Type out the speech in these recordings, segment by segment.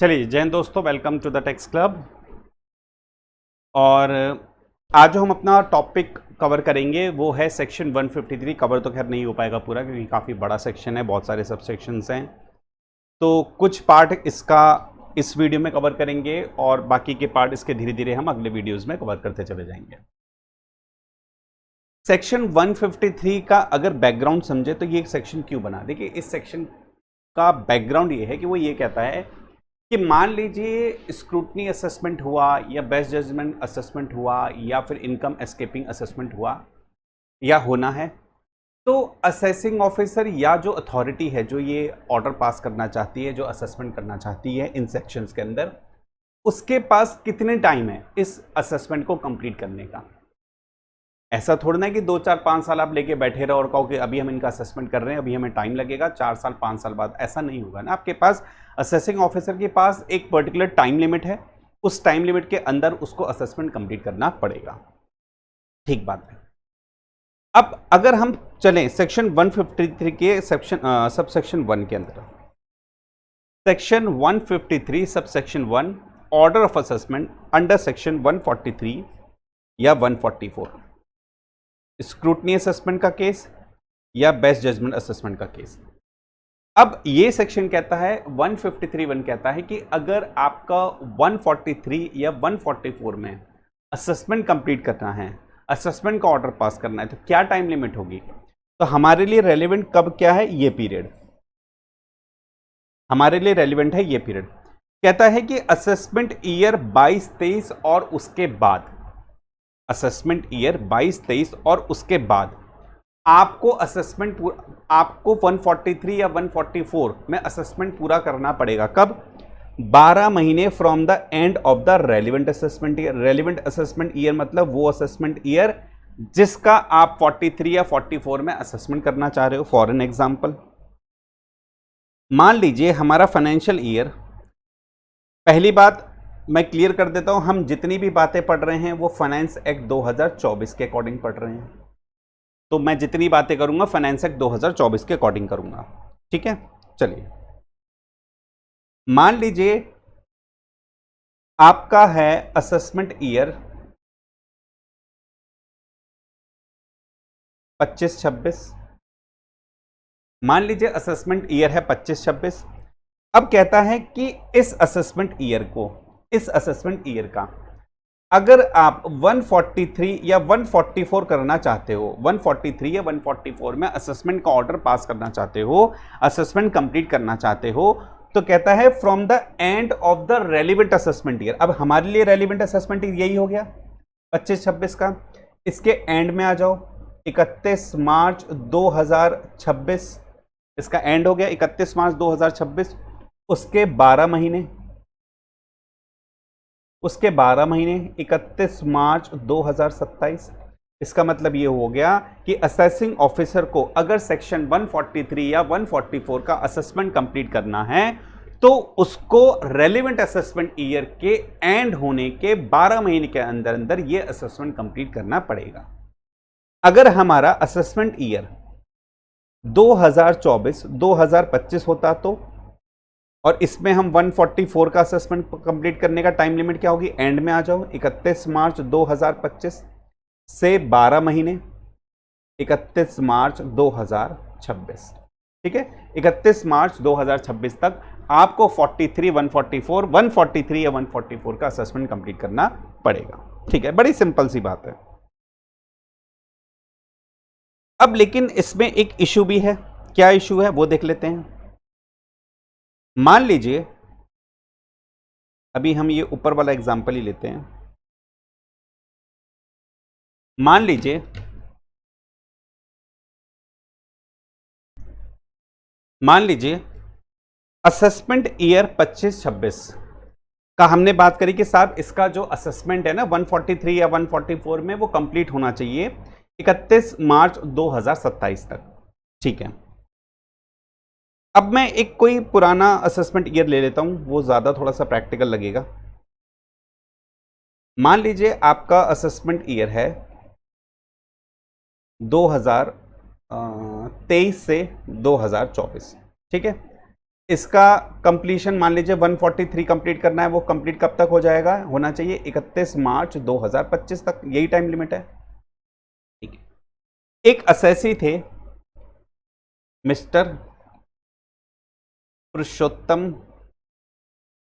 चलिए जय हिंद दोस्तों, welcome to the tax club. और आज जो हम अपना टॉपिक कवर करेंगे वो है सेक्शन 153। कवर तो खैर नहीं हो पाएगा पूरा क्योंकि काफ़ी बड़ा सेक्शन है, बहुत सारे सब सेक्शंस हैं। तो कुछ पार्ट इसका इस वीडियो में कवर करेंगे और बाकी के पार्ट इसके धीरे धीरे हम अगले वीडियोस में कवर करते चले जाएंगे। सेक्शन 153 का अगर बैकग्राउंड समझे तो ये सेक्शन क्यों बना, देखिए इस सेक्शन का बैकग्राउंड ये है कि वो ये कहता है कि मान लीजिए स्क्रूटनी असेसमेंट हुआ या बेस्ट जजमेंट असेसमेंट हुआ या फिर इनकम एस्केपिंग असेसमेंट हुआ या होना है, तो असेसिंग ऑफिसर या जो अथॉरिटी है जो ये ऑर्डर पास करना चाहती है, जो असेसमेंट करना चाहती है इन सेक्शंस के अंदर, उसके पास कितने टाइम है इस असेसमेंट को कंप्लीट करने का। ऐसा थोड़ा ना है कि 2-4-5 साल आप लेके बैठे रहो और कहो कि अभी हम इनका असेसमेंट कर रहे हैं, अभी हमें टाइम लगेगा 4 साल 5 साल बाद, ऐसा नहीं होगा ना। आपके पास असेसिंग ऑफिसर के पास एक पर्टिकुलर टाइम लिमिट है, उस टाइम लिमिट के अंदर उसको असेसमेंट कंप्लीट करना पड़ेगा। ठीक बात है। अब अगर हम चलें सेक्शन 153 के सब सेक्शन 1 के अंदर, section 153 sub section 1 order of assessment under section 143 या 144, स्क्रूटनी असेसमेंट का केस या बेस्ट जजमेंट असेसमेंट का केस। अब ये सेक्शन कहता है 153(1) कहता है कि अगर आपका 143 या 144 में असेसमेंट कंप्लीट करना है, असेसमेंट का ऑर्डर पास करना है, तो क्या टाइम लिमिट होगी। तो हमारे लिए रेलेवेंट कब क्या है, ये पीरियड हमारे लिए रेलेवेंट है। ये पीरियड कहता है कि असेसमेंट ईयर 22-23 और उसके बाद, असेसमेंट ईयर 22-23 और उसके बाद आपको आपको 143 या 144 में असेसमेंट पूरा करना पड़ेगा। कब? 12 महीने from the end of the relevant assessment year. Relevant assessment year मतलब वो असेसमेंट ईयर जिसका आप 43 या 44 में असेसमेंट करना चाह रहे हो। फॉर एन एग्जाम्पल, मान लीजिए हमारा फाइनेंशियल ईयर, पहली बात मैं क्लियर कर देता हूं, हम जितनी भी बातें पढ़ रहे हैं वो फाइनेंस एक्ट 2024 के अकॉर्डिंग पढ़ रहे हैं। तो मैं जितनी बातें करूंगा फाइनेंस एक्ट 2024 के अकॉर्डिंग करूंगा। ठीक है, चलिए मान लीजिए आपका है असेसमेंट ईयर 25-26, मान लीजिए असेसमेंट ईयर है 25-26। अब कहता है कि इस असेसमेंट ईयर का अगर आप 143 या 144 करना चाहते हो, 143 या 144 में असेसमेंट का ऑर्डर पास करना चाहते हो, असेसमेंट कंप्लीट करना चाहते हो, तो कहता है from the end of the relevant assessment year. अब हमारे लिए रेलिवेंट असेसमेंट ईयर यही हो गया 25-26 का। इसके एंड में आ जाओ, 31 मार्च 2026 इसका एंड हो गया, 31 मार्च 2026। उसके 12 महीने, 31 मार्च 2027। इसका मतलब ये हो गया कि असेसिंग ऑफिसर को अगर सेक्शन 143 या 144 का असेसमेंट कंप्लीट करना है तो उसको रेलेवेंट असेसमेंट ईयर के एंड होने के 12 महीने के अंदर अंदर ये असेसमेंट कंप्लीट करना पड़ेगा। अगर हमारा असेसमेंट ईयर 2024-2025 होता तो, और इसमें हम 144 का असेसमेंट कंप्लीट करने का टाइम लिमिट क्या होगी, एंड में आ जाओ, 31 मार्च 2025 से 12 महीने 31 मार्च 2026। ठीक है, 31 मार्च 2026 तक आपको 143 या 144 का असेसमेंट कंप्लीट करना पड़ेगा। ठीक है, बड़ी सिंपल सी बात है। अब लेकिन इसमें एक इशू भी है। क्या इशू है वो देख लेते हैं। मान लीजिए अभी हम ये ऊपर वाला एग्जांपल ही लेते हैं। मान लीजिए असेसमेंट ईयर 25-26 का हमने बात करी कि साहब इसका जो असेसमेंट है ना 143 या 144 में वो कंप्लीट होना चाहिए 31 मार्च 2027 तक। ठीक है, अब मैं एक कोई पुराना असेसमेंट ईयर ले लेता हूं, वो ज्यादा थोड़ा सा प्रैक्टिकल लगेगा। मान लीजिए आपका असेसमेंट ईयर है 2023 से 2024। ठीक है, इसका कंप्लीशन मान लीजिए 143 कंप्लीट करना है, वो कंप्लीट कब तक हो जाएगा, होना चाहिए 31 मार्च 2025 तक, यही टाइम लिमिट है। ठीक है। एक असेसी थे मिस्टर पुरुषोत्तम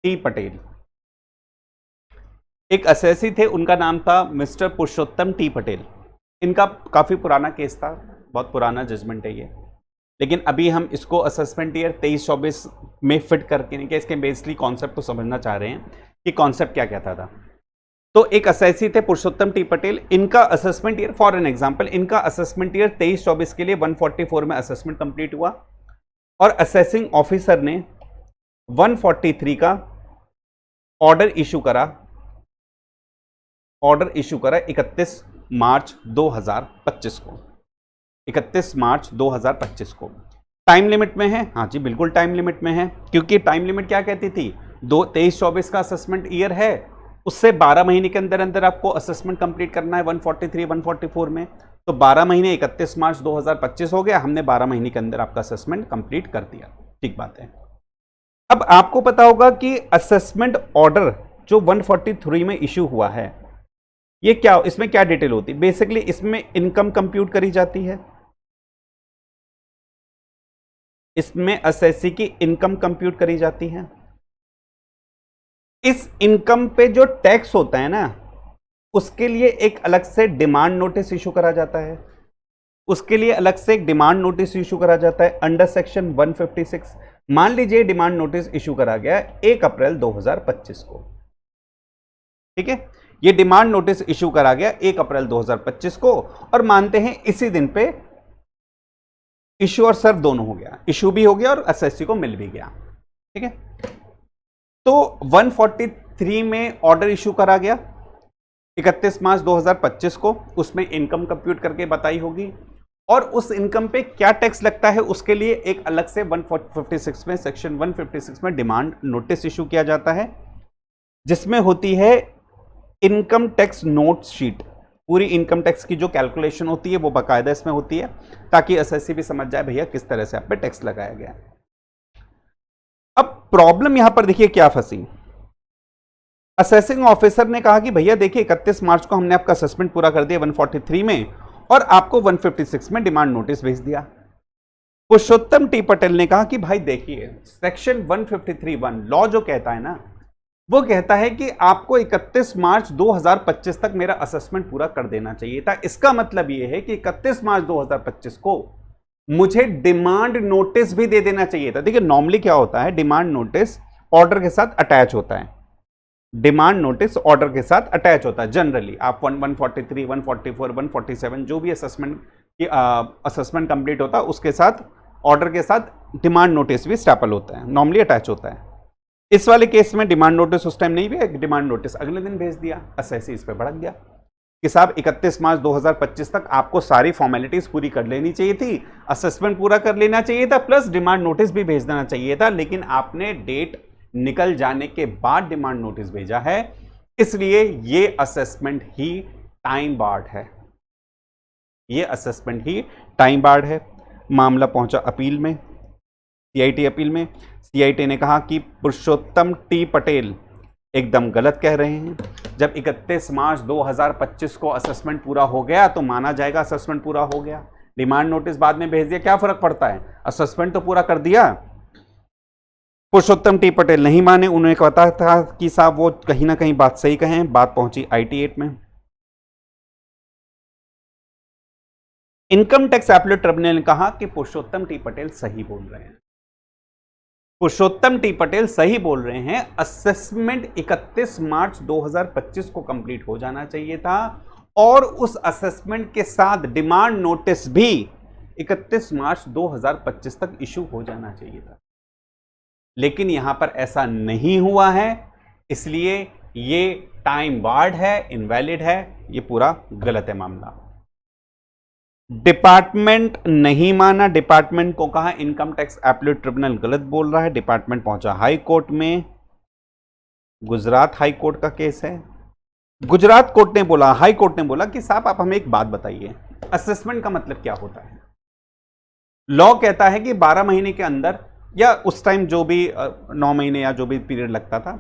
टी पटेल, एक असेसी थे, उनका नाम था मिस्टर पुरुषोत्तम टी पटेल। इनका काफी पुराना केस था, बहुत पुराना जजमेंट है ये, लेकिन अभी हम इसको असेसमेंट ईयर 23-24 में फिट करके नहीं, कि इसके बेसिकली कॉन्सेप्ट तो समझना चाह रहे हैं कि कॉन्सेप्ट क्या कहता था। तो एक असेसी थे पुरुषोत्तम टी पटेल, इनका assessment year, for an example, इनका असेसमेंट ईयर 23-24 के लिए 144 में असेसमेंट कंप्लीट हुआ और असेसिंग ऑफिसर ने 143 का ऑर्डर इशू करा 31 मार्च 2025 को, 31 मार्च 2025 को। टाइम लिमिट में है, हाँ जी बिल्कुल टाइम लिमिट में है, क्योंकि टाइम लिमिट क्या कहती थी, 23-24 का असेसमेंट ईयर है, उससे 12 महीने के अंदर अंदर आपको असेसमेंट कंप्लीट करना है 143-144 में। तो 12 महीने 31 मार्च 2025 हो गया, हमने 12 महीने के अंदर आपका असेसमेंट कंप्लीट कर दिया। ठीक बात है। अब आपको पता होगा कि असेसमेंट ऑर्डर जो 143 में इशू हुआ है, ये क्या, इसमें क्या डिटेल होती है, बेसिकली इसमें इनकम कंप्यूट करी जाती है, इसमें असेसी की इनकम कंप्यूट करी जाती है। इस इनकम पे जो टैक्स होता है ना, उसके लिए एक अलग से डिमांड नोटिस इशू करा जाता है, उसके लिए अलग से एक डिमांड नोटिस इशू करा जाता है अंडर सेक्शन 156। मान लीजिए डिमांड नोटिस इशू करा गया 1 अप्रैल 2025 को, ठीक है, ये डिमांड नोटिस इशू करा गया 1 अप्रैल 2025 को, और मानते हैं इसी दिन पे इशू और सर्व दोनों हो गया, इशू भी हो गया और असेसी को मिल भी गया। ठीक है, तो 143 में ऑर्डर इशू करा गया 31 मार्च 2025 को, उसमें इनकम कंप्यूट करके बताई होगी, और उस इनकम पे क्या टैक्स लगता है उसके लिए एक अलग से 156 में, सेक्शन 156 में डिमांड नोटिस इशू किया जाता है, जिसमें होती है इनकम टैक्स नोट शीट। पूरी इनकम टैक्स की जो कैलकुलेशन होती है वो बाकायदा इसमें होती है, ताकि एसएससी भी समझ जाए भैया किस तरह से आप पे टैक्स लगाया गया। अब प्रॉब्लम यहां पर देखिए क्या फंसी, असेसिंग ऑफिसर ने कहा कि भैया देखिए 31 मार्च को हमने आपका असेसमेंट पूरा कर दिया 143 में, और आपको 156 में डिमांड नोटिस भेज दिया। पुरुषोत्तम टी पटेल ने कहा कि भाई देखिए सेक्शन 153(1) लॉ जो कहता है ना, वो कहता है कि आपको 31 मार्च 2025 तक मेरा असेसमेंट पूरा कर देना चाहिए था। इसका मतलब यह है कि 31 मार्च 2025 को मुझे डिमांड नोटिस भी दे देना चाहिए था। देखिए नॉर्मली क्या होता है, डिमांड नोटिस ऑर्डर के साथ अटैच होता है, डिमांड नोटिस ऑर्डर के साथ अटैच होता है। जनरली आप 143, 144, 147 जो भी असेसमेंट कंप्लीट होता है उसके साथ ऑर्डर के साथ डिमांड नोटिस भी स्टैपल होता है, नॉर्मली अटैच होता है। इस वाले केस में डिमांड नोटिस उस टाइम नहीं भी, डिमांड नोटिस अगले दिन भेज दिया। असेसी इस पे भड़क गया कि साहब 31 मार्च 2025 तक आपको सारी फॉर्मेलिटीज पूरी कर लेनी चाहिए थी, असेसमेंट पूरा कर लेना चाहिए था, प्लस डिमांड नोटिस भी भेज देना चाहिए था, लेकिन आपने डेट निकल जाने के बाद डिमांड नोटिस भेजा है, इसलिए ये असेसमेंट ही टाइम बार्ड है, ये असेसमेंट ही टाइम बार्ड है। मामला पहुंचा अपील में, सीआईटी अपील में। सीआईटी ने कहा कि पुरुषोत्तम टी पटेल एकदम गलत कह रहे हैं। जब 31 मार्च 2025 को असेसमेंट पूरा हो गया तो माना जाएगा असेसमेंट पूरा हो गया, डिमांड नोटिस बाद में भेज दिया, क्या फर्क पड़ता है, असेसमेंट तो पूरा कर दिया। पुरुषोत्तम टी पटेल नहीं माने, उन्हें पता था कि साहब वो कहीं ना कहीं बात सही कहें। बात पहुंची IT एक्ट में। इनकम टैक्स एपीलेट ट्रिब्यूनल ने कहा कि पुरुषोत्तम टी पटेल सही बोल रहे हैं, पुरुषोत्तम टी पटेल सही बोल रहे हैं, असेसमेंट 31 मार्च 2025 को कंप्लीट हो जाना चाहिए था, और उस असेसमेंट के साथ डिमांड नोटिस भी 31 मार्च 2025 तक इशू हो जाना चाहिए था, लेकिन यहां पर ऐसा नहीं हुआ है, इसलिए ये टाइम बार्ड है, इनवैलिड है, ये पूरा गलत है मामला। डिपार्टमेंट नहीं माना, डिपार्टमेंट को कहा इनकम टैक्स एपीलेट ट्रिब्यूनल गलत बोल रहा है। डिपार्टमेंट पहुंचा हाई कोर्ट में, गुजरात हाई कोर्ट का केस है। गुजरात कोर्ट ने बोला, हाई कोर्ट ने बोला कि साहब आप हमें एक बात बताइए, असेसमेंट का मतलब क्या होता है। लॉ कहता है कि 12 महीने के अंदर या उस टाइम जो भी 9 महीने या जो भी पीरियड लगता था।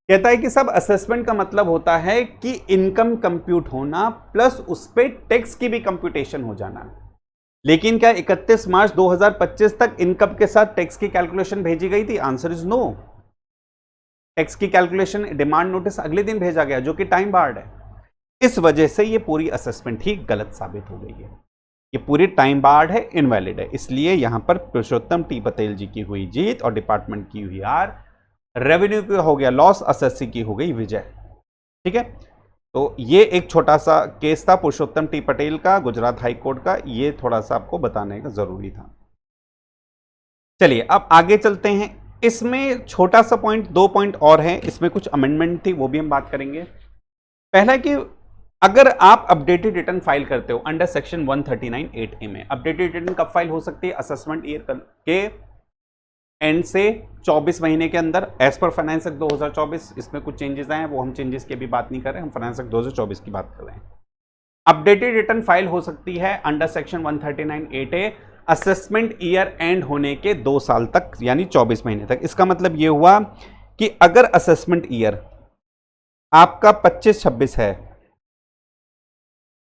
कहता है कि सब असेसमेंट का मतलब होता है कि इनकम कंप्यूट होना प्लस उस पे टैक्स की भी कंप्यूटेशन हो जाना। लेकिन क्या 31 मार्च 2025 तक इनकम के साथ टैक्स की कैलकुलेशन भेजी गई थी? Answer is no. टैक्स की कैलकुलेशन डिमांड नोटिस अगले दिन भेजा गया, जो कि टाइम बार्ड है। इस वजह से ये पूरी असेसमेंट ही गलत साबित हो गई है। ये पूरी टाइम बार्ड है, इनवैलिड है। इसलिए यहां पर पुरुषोत्तम टी पटेल जी की हुई जीत और डिपार्टमेंट की हुई हार, रेवेन्यू की हो गया लॉस, एसएससी की हो गई विजय। ठीक है, तो ये एक छोटा सा केस था पुरुषोत्तम टी पटेल का, गुजरात हाई कोर्ट का। ये थोड़ा सा आपको बताने का जरूरी था। चलिए अब आगे चलते हैं। इसमें छोटा सा पॉइंट, 2 पॉइंट और हैं, इसमें कुछ अमेंडमेंट थी, वो भी हम बात करेंगे। पहला कि अगर आप अपडेटेड रिटर्न फाइल करते हो अंडर सेक्शन 139(8)A में, अपडेटेड रिटर्न कब फाइल हो सकती है? असेसमेंट ईयर के एंड से 24 महीने के अंदर, एज पर फाइनेंस एक्ट 2024। इसमें कुछ चेंजेस आए हैं, वो हम चेंजेस की भी बात नहीं कर रहे हैं, हम फाइनेंस एक्ट 2024 की बात कर रहे हैं। अपडेटेड रिटर्न फाइल हो सकती है under section 139(8)A assessment year and होने के 2 साल तक, यानी 24 महीने तक। इसका मतलब यह हुआ कि अगर असेसमेंट ईयर आपका 25-26 है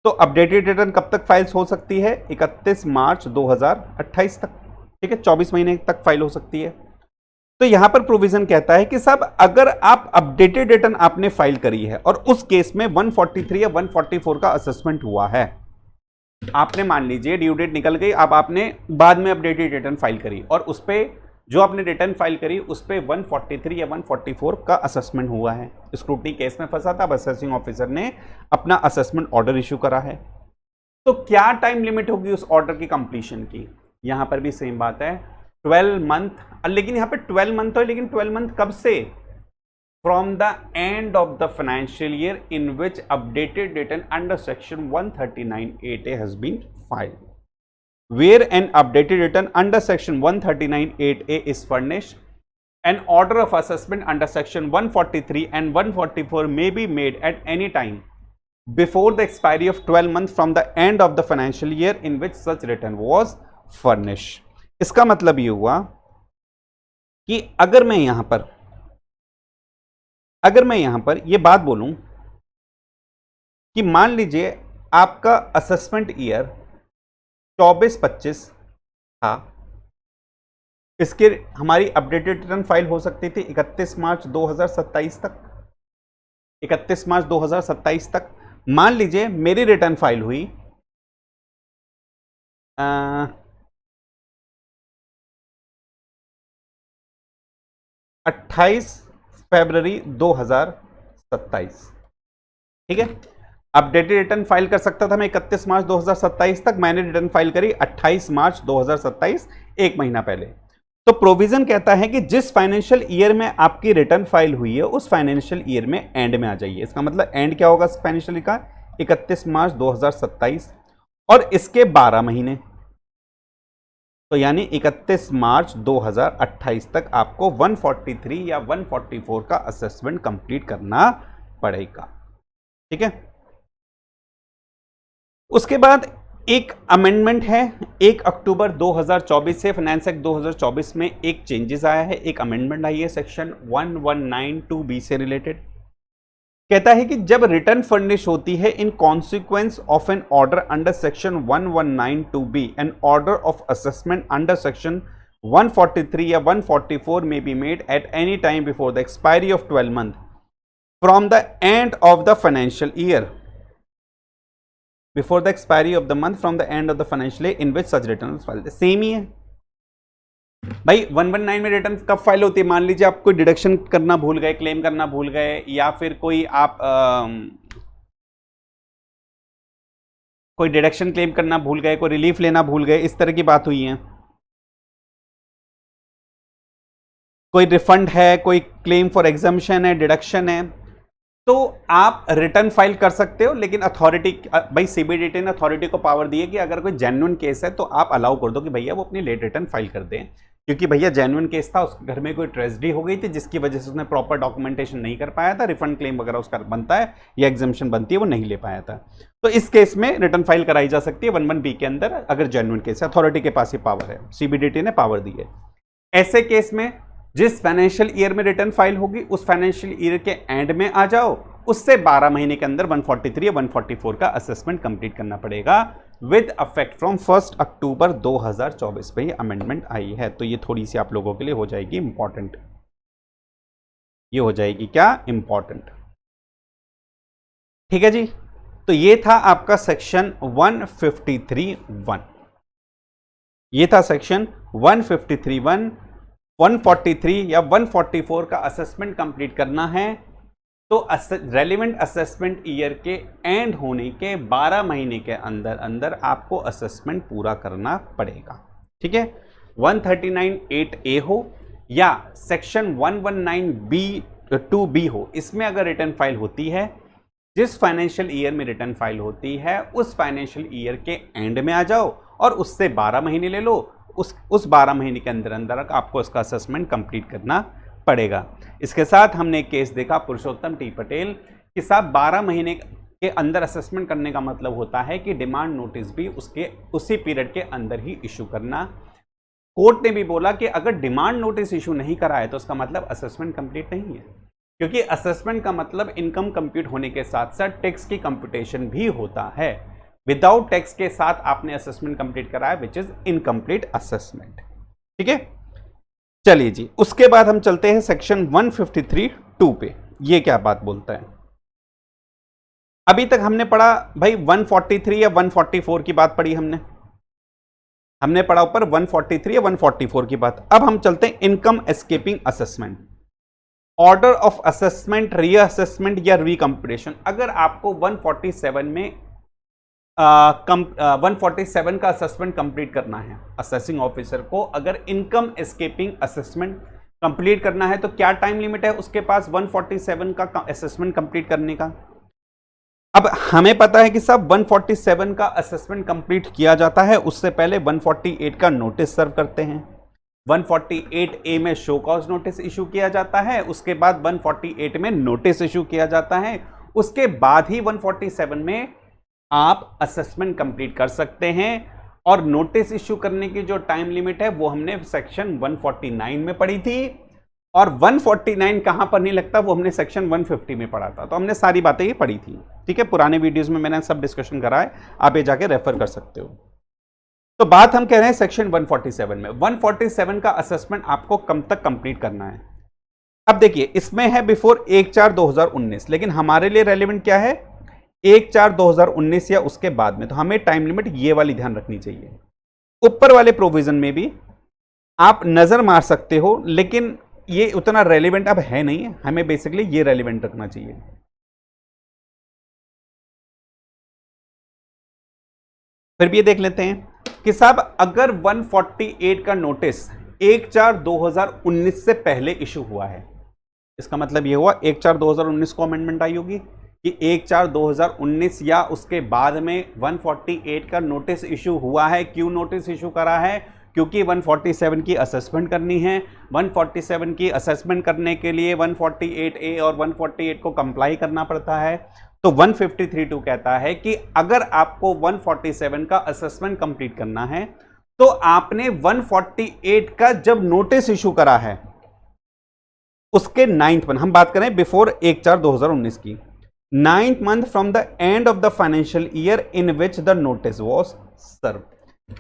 तो अपडेटेड रिटर्न कब तक फाइल्स हो सकती है? 31 मार्च 2028 तक। ठीक है, 24 महीने तक फाइल हो सकती है। तो यहां पर प्रोविजन कहता है कि साहब अगर आप अपडेटेड रिटर्न आपने फाइल करी है और उस केस में 143 या 144 का असेसमेंट हुआ है, आपने मान लीजिए ड्यू डेट निकल गई, अब आपने बाद में अपडेटेड रिटर्न फाइल करी और उस पर जो आपने रिटर्न फाइल करी उस पर 143 या 144 का असेसमेंट हुआ है, स्क्रूटनी केस में फंसा था, अब असेसिंग ऑफिसर ने अपना असेसमेंट ऑर्डर इश्यू करा है, तो क्या टाइम लिमिट होगी उस ऑर्डर की कंप्लीशन की? यहां पर भी सेम बात है, 12 मंथ। लेकिन यहां पे 12 मंथ है, लेकिन 12 मंथ कब से? From the end of the financial year in which updated return under section 139(8)A has been filed. Where an updated return under section 139(8)A is furnished, an order of assessment under section 143 and 144 may be made at any time before the expiry of 12 months from the end of the financial year in which such return was furnished. इसका मतलब ये हुआ कि अगर मैं यहां पर ये बात बोलूं कि मान लीजिए आपका असेसमेंट ईयर 24-25 था, इसके हमारी अपडेटेड रिटर्न फाइल हो सकती थी 31 मार्च 2027 तक। 31 मार्च 2027 तक मान लीजिए मेरी रिटर्न फाइल हुई 28 फरवरी 2027। ठीक है, अपडेटेड रिटर्न फाइल कर सकता था मैं 31 मार्च 2027 तक, मैंने रिटर्न फाइल करी 28 मार्च 2027, 1 महीना पहले। तो प्रोविजन कहता है कि जिस फाइनेंशियल ईयर में आपकी रिटर्न फाइल हुई है उस फाइनेंशियल ईयर में एंड में आ जाइए। इसका मतलब एंड क्या होगा फाइनेंशियल का? 31 मार्च 2027 और इसके 12 महीने, तो यानी 31 मार्च 2028 तक आपको 143 या 144 का असेसमेंट कंप्लीट करना पड़ेगा। ठीक है, उसके बाद एक अमेंडमेंट है 1 अक्टूबर 2024 से फाइनेंस एक्ट 2024 में एक चेंजेस आया है, एक अमेंडमेंट आई है सेक्शन 1192B से रिलेटेड। कहता है कि जब रिटर्न फर्निश होती है in consequence of an order under section 1192B, an order of assessment under section 143 या 144 में be made at any time before the expiry of 12 month from the end of the financial year, before the expiry of the month from the end of the financial year in which such return filed. Same ही है भाई। 119 में return कब file होती है? मान लीजिए आप कोई डिडक्शन करना भूल गए, क्लेम करना भूल गए, या फिर कोई आप कोई डिडक्शन क्लेम करना भूल गए, कोई रिलीफ लेना भूल गए, इस तरह की बात हुई है। कोई रिफंड है, कोई क्लेम फॉर एग्जम्पशन है, डिडक्शन है, तो आप रिटर्न फाइल कर सकते हो। लेकिन अथॉरिटी, भाई सीबीडीटी ने अथॉरिटी को पावर दी है कि अगर कोई जेन्युइन केस है तो आप अलाउ कर दो कि भैया वो अपनी लेट रिटर्न फाइल कर दें, क्योंकि भैया जेन्युइन केस था, उसके घर में कोई ट्रेजेडी हो गई थी जिसकी वजह से उसने प्रॉपर डॉक्यूमेंटेशन नहीं कर पाया था, रिफंड क्लेम वगैरह उसका बनता है या एग्जम्पशन बनती है वो नहीं ले पाया था, तो इस केस में रिटर्न फाइल कराई जा सकती है 11B के अंदर, अगर जेन्युइन केस है। अथॉरिटी के पास ही पावर है, सीबीडीटी ने पावर दी है। ऐसे केस में जिस फाइनेंशियल ईयर में रिटर्न फाइल होगी उस फाइनेंशियल ईयर के एंड में आ जाओ, उससे 12 महीने के अंदर 143 या 144 का असेसमेंट कंप्लीट करना पड़ेगा विद अफेक्ट फ्रॉम 1 अक्टूबर 2024 पे ये अमेंडमेंट आई है। तो ये थोड़ी सी आप लोगों के लिए हो जाएगी इंपॉर्टेंट, ये हो जाएगी क्या इंपॉर्टेंट। ठीक है जी, तो ये था आपका सेक्शन 153(1), ये था सेक्शन 153(1). 143 या 144 का असेसमेंट कंप्लीट करना है तो रेलिवेंट असेसमेंट ईयर के एंड होने के 12 महीने के अंदर अंदर आपको असेसमेंट पूरा करना पड़ेगा। ठीक है, 139(8)(a) हो या सेक्शन 119(b)(2)(b) हो, इसमें अगर रिटर्न फाइल होती है, जिस फाइनेंशियल ईयर में रिटर्न फाइल होती है उस फाइनेंशियल ईयर के एंड में आ जाओ और उससे 12 महीने ले लो, उस 12 महीने के अंदर अंदर आपको उसका असेसमेंट कंप्लीट करना पड़ेगा। इसके साथ हमने एक केस देखा पुरुषोत्तम टी पटेल कि साहब 12 महीने के अंदर असेसमेंट करने का मतलब होता है कि डिमांड नोटिस भी उसी पीरियड के अंदर ही इशू करना। कोर्ट ने भी बोला कि अगर डिमांड नोटिस इशू नहीं करा है तो उसका मतलब असेसमेंट कंप्लीट नहीं है, क्योंकि असेसमेंट का मतलब इनकम कंप्यूट होने के साथ साथ टैक्स की कंप्यूटेशन भी होता है। विदाउट टैक्स के साथ आपने असेसमेंट कंप्लीट कराया विच इज इनकम्प्लीट असेसमेंट। ठीक है, चलिए जी, उसके बाद हम चलते हैं सेक्शन 153(2) पे। ये क्या बात बोलता है? अभी तक हमने पढ़ा भाई 143 या 144 की बात पढ़ी, हमने पढ़ा ऊपर 143 या 144 की बात। अब हम चलते हैं income escaping assessment, order of assessment, reassessment या रिकम्प्यूटेशन। अगर आपको 147 में 147 का असेसमेंट कंप्लीट करना है, असेसिंग ऑफिसर को अगर इनकम एस्केपिंग असेसमेंट कंप्लीट करना है तो क्या टाइम लिमिट है उसके पास 147 का असेसमेंट कंप्लीट करने का? अब हमें पता है कि सब 147 का असेसमेंट कंप्लीट किया जाता है, उससे पहले 148 का नोटिस सर्व करते हैं। 148(a) में शो कॉज नोटिस इशू किया जाता है, उसके बाद 148 में नोटिस इशू किया जाता है, उसके बाद ही 147 में आप असेसमेंट कंप्लीट कर सकते हैं। और नोटिस इशू करने की जो टाइम लिमिट है वो हमने सेक्शन 149 में पढ़ी थी, और 149 कहां पर नहीं लगता वो हमने सेक्शन 150 में पढ़ा था। तो हमने सारी बातें ये पढ़ी थी। ठीक है, पुराने वीडियोस में मैंने सब डिस्कशन करा है, आप ये जाके रेफर कर सकते हो। तो बात हम कह रहे हैं सेक्शन 147 में। 147 का असेसमेंट आपको कब तक कंप्लीट करना है? अब देखिए, इसमें है बिफोर 1/4/2019, लेकिन हमारे लिए रेलिवेंट क्या है? 1/4/2019 या उसके बाद में। तो हमें टाइम लिमिट ये वाली ध्यान रखनी चाहिए। ऊपर वाले प्रोविजन में भी आप नजर मार सकते हो, लेकिन ये उतना रेलिवेंट अब है नहीं, हमें बेसिकली ये रेलिवेंट रखना चाहिए। फिर भी ये देख लेते हैं कि साहब अगर 148 का नोटिस 1/4/2019 से पहले इशू हुआ है, इसका मतलब ये हुआ 1/4/2019 को अमेंडमेंट आई होगी कि 1/4/2019 या उसके बाद में 148 का नोटिस इशू हुआ है। क्यों नोटिस इशू करा है? क्योंकि 147 की असेसमेंट करनी है। 147 की असेसमेंट करने के लिए 148(a) और 148 को कंप्लाई करना पड़ता है। तो 153(2) कहता है कि अगर आपको 147 का असेसमेंट कंप्लीट करना है तो आपने 148 का जब नोटिस इशू करा है उसके 9th मंथ, हम बात करें बिफोर 1/4/2019 की, 9th month from the end of the financial year in which the notice was served.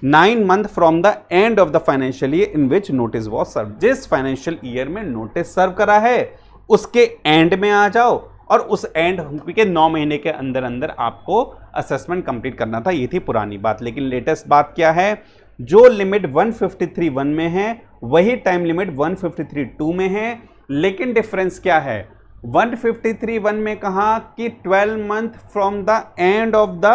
9 month from the end of the financial year in which notice was served. जिस financial year में notice serve करा है उसके and में आ जाओ और उस and के 9 महीने के अंदर अंदर आपको असेसमेंट कंप्लीट करना था। ये थी पुरानी बात। लेकिन लेटेस्ट बात क्या है? जो लिमिट 153(1) में है वही टाइम लिमिट 153(2) में है। लेकिन डिफरेंस क्या है? 153(1) में कहा कि 12 month from the end of the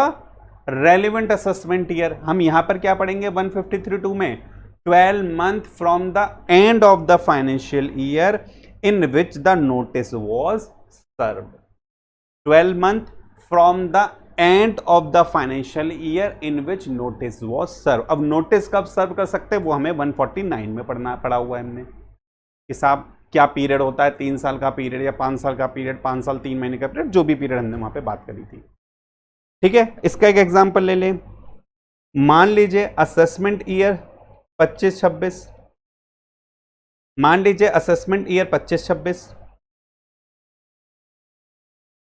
relevant assessment year. हम यहां पर क्या पढ़ेंगे 153(2) में? 12 month from the end of the financial year in which the notice was served. 12 month from the end of the financial year in which notice was served. अब notice कब सर्व कर सकते हैं वो हमें 149 में पढ़ा हुआ है हमने कि साहब क्या पीरियड होता है, 3 साल का पीरियड या 5 साल का पीरियड, 5 साल 3 महीने का पीरियड, जो भी पीरियड हमने वहां पे बात करी थी। ठीक है, इसका एक एग्जांपल ले लें। मान लीजिए असेसमेंट ईयर 25-26, मान लीजिए असेसमेंट ईयर 25-26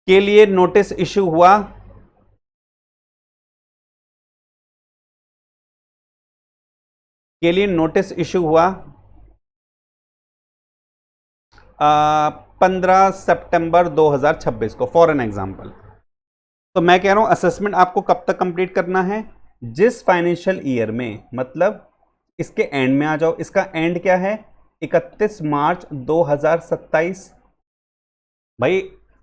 के लिए नोटिस इशू हुआ के लिए नोटिस इशू हुआ 15 सितंबर 2026 को, फॉर एन एग्जांपल। तो मैं कह रहा हूं असेसमेंट आपको कब तक कंप्लीट करना है, जिस फाइनेंशियल ईयर में, मतलब इसके एंड में आ जाओ। इसका एंड क्या है, 31 मार्च 2027। भाई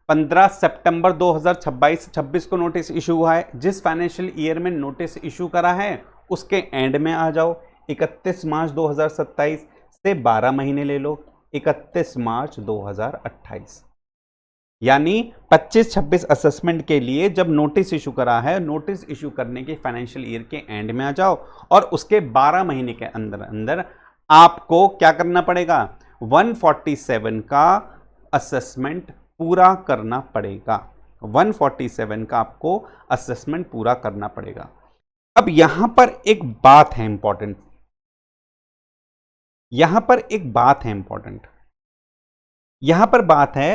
15 सितंबर 2026 को नोटिस इशू हुआ है, जिस फाइनेंशियल ईयर में नोटिस इशू करा है उसके एंड में आ जाओ। 31 मार्च 2027 से 12 महीने ले लो, 31 मार्च 2028, यानी 25-26 असेसमेंट के लिए जब नोटिस इशू करा है, नोटिस इशू करने के फाइनेंशियल ईयर के एंड में आ जाओ और उसके 12 महीने के अंदर अंदर आपको क्या करना पड़ेगा, 147 का असेसमेंट पूरा करना पड़ेगा। 147 का आपको असेसमेंट पूरा करना पड़ेगा। अब यहां पर एक बात है इंपॉर्टेंट, यहां पर बात है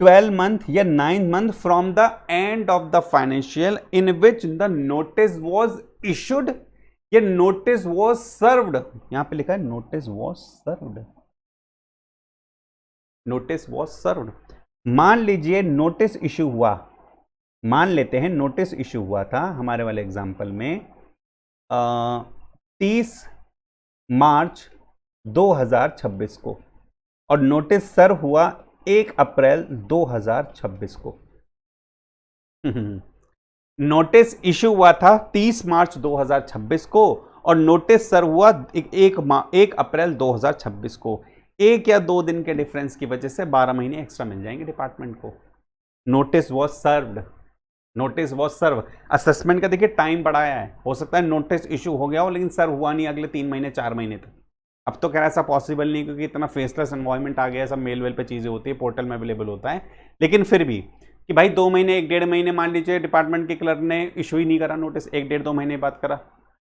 12 मंथ या 9 month from the end of the financial in which the notice was issued या नोटिस वॉज सर्व्ड। यहां पे लिखा है notice was served, notice was served. मान लीजिए नोटिस इशू हुआ, मान लेते हैं नोटिस इशू हुआ था हमारे वाले एग्जांपल में 30 मार्च 2026 को और नोटिस सर्व हुआ 1 अप्रैल 2026 को। नोटिस इशू हुआ था 30 मार्च 2026 को और नोटिस सर्व हुआ 1 अप्रैल 2026 को। 1 या 2 दिन के डिफरेंस की वजह से 12 महीने एक्स्ट्रा मिल जाएंगे डिपार्टमेंट को। Notice was served, notice was serve. Assessment का देखिए टाइम बढ़ाया है, हो सकता है नोटिस इशू हो गया हो लेकिन सर्व हुआ नहीं अगले 3 महीने 4 महीने तक। अब तो कह रहा है ऐसा पॉसिबल नहीं क्योंकि इतना फेसलेस एनवायरनमेंट आ गया है, सब मेल वेल पे चीजें होती है, पोर्टल में अवेलेबल होता है। लेकिन फिर भी कि भाई 2 महीने 1-1.5 महीने मान लीजिए डिपार्टमेंट के क्लर्क ने इशू ही नहीं करा नोटिस, 1-1.5-2 महीने बाद करा।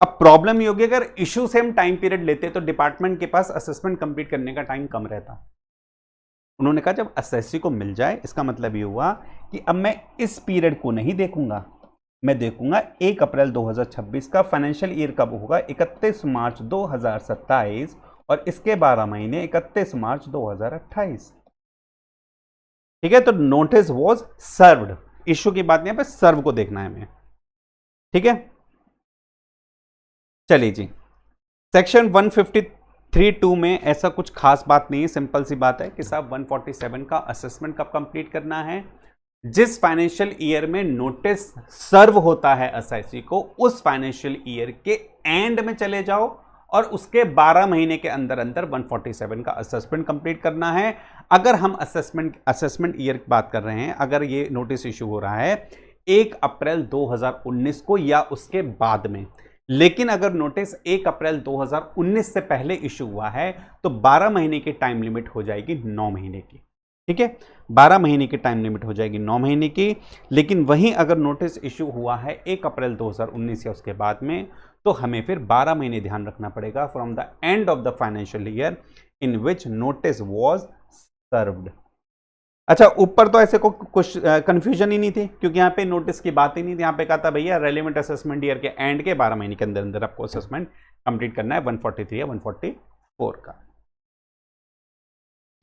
अब प्रॉब्लम ये होगी अगर इशू से हम टाइम पीरियड लेते तो डिपार्टमेंट के पास असेसमेंट कंप्लीट करने का टाइम कम रहता। उन्होंने कहा जब एसएससी को मिल जाए, इसका मतलब ये हुआ कि अब मैं इस पीरियड को नहीं देखूंगा, मैं देखूंगा 1 अप्रैल 2026 का फाइनेंशियल ईयर कब होगा, 31 मार्च 2027 और इसके 12 महीने 31 मार्च 2028। ठीक है, तो नोटिस वॉज सर्व्ड, इशू की बात नहीं पे सर्व को देखना है हमें। ठीक है, चलिए जी, सेक्शन 153(2) में ऐसा कुछ खास बात नहीं है, सिंपल सी बात है कि साहब 147 का असेसमेंट कब कंप्लीट करना है, जिस फाइनेंशियल ईयर में नोटिस सर्व होता है एसआईसी को उस फाइनेंशियल ईयर के एंड में चले जाओ और उसके 12 महीने के अंदर अंदर 147 का असेसमेंट कंप्लीट करना है। अगर हम असेसमेंट ईयर की बात कर रहे हैं, अगर ये नोटिस इशू हो रहा है 1 अप्रैल 2019 को या उसके बाद में, लेकिन अगर नोटिस 1 अप्रैल 2019 से पहले इशू हुआ है तो 12 महीने की टाइम लिमिट हो जाएगी 9 महीने की। ठीक है, 12 महीने की टाइम लिमिट हो जाएगी 9 महीने की। लेकिन वहीं अगर नोटिस इशू हुआ है 1 अप्रैल 2019 या उसके बाद में, तो हमें फिर 12 महीने ध्यान रखना पड़ेगा from the end of the financial year in which notice was served. अच्छा, ऊपर तो ऐसे को कुछ कंफ्यूजन ही नहीं थी क्योंकि यहाँ पे नोटिस की बात ही नहीं थी। यहाँ पे कहा था भैया रेलिवेंट असेसमेंट ईयर के एंड के 12 महीने के अंदर अंदर आपको असेसमेंट कंप्लीट करना है 143 या 144 का।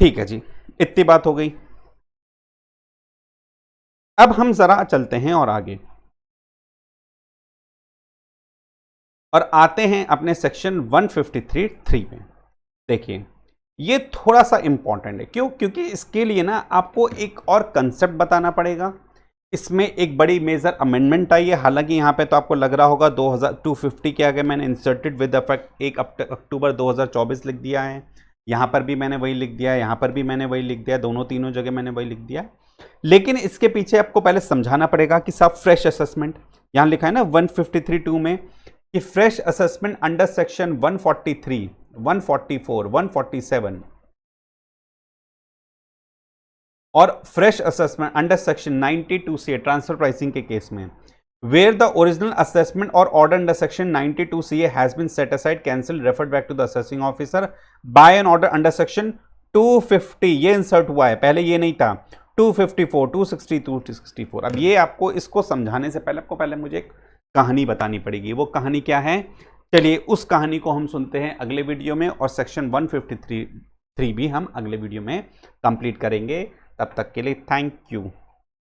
ठीक है जी, इतनी बात हो गई। अब हम जरा चलते हैं और आगे और आते हैं अपने सेक्शन 153(3) में। देखिए ये थोड़ा सा इंपॉर्टेंट है, क्यों? क्योंकि इसके लिए ना आपको एक और कंसेप्ट बताना पड़ेगा। इसमें एक बड़ी मेजर अमेंडमेंट आई है, हालांकि यहाँ पे तो आपको लग रहा होगा 2250 के आगे मैंने इंसर्टेड विद इफेक्ट 1 अक्टूबर 2024 लिख दिया है। यहाँ पर भी मैंने वही लिख दिया है, यहाँ पर भी मैंने वही लिख दिया, दोनों तीनों जगह मैंने वही लिख दिया। लेकिन इसके पीछे आपको पहले समझाना पड़ेगा कि सब फ्रेश असेसमेंट, यहाँ लिखा है ना 153(2) में कि फ्रेश असेसमेंट अंडर सेक्शन 143, 144, 147 और फ्रेश असेसमेंट अंडर सेक्शन 92 से ट्रांसफर प्राइसिंग के केस में where the original assessment or order under section 92CA has been set aside, cancelled, referred back to the assessing officer by an order under section 250, ये insert हुआ है, पहले ये नहीं था, 254, 260, 264। अब ये आपको इसको समझाने से पहले आपको पहले मुझे एक कहानी बतानी पड़ेगी। वो कहानी क्या है, चलिए उस कहानी को हम सुनते हैं अगले वीडियो में, और सेक्शन 153 भी हम अगले वीडियो में कंप्लीट करेंगे। तब तक के लिए थैंक यू।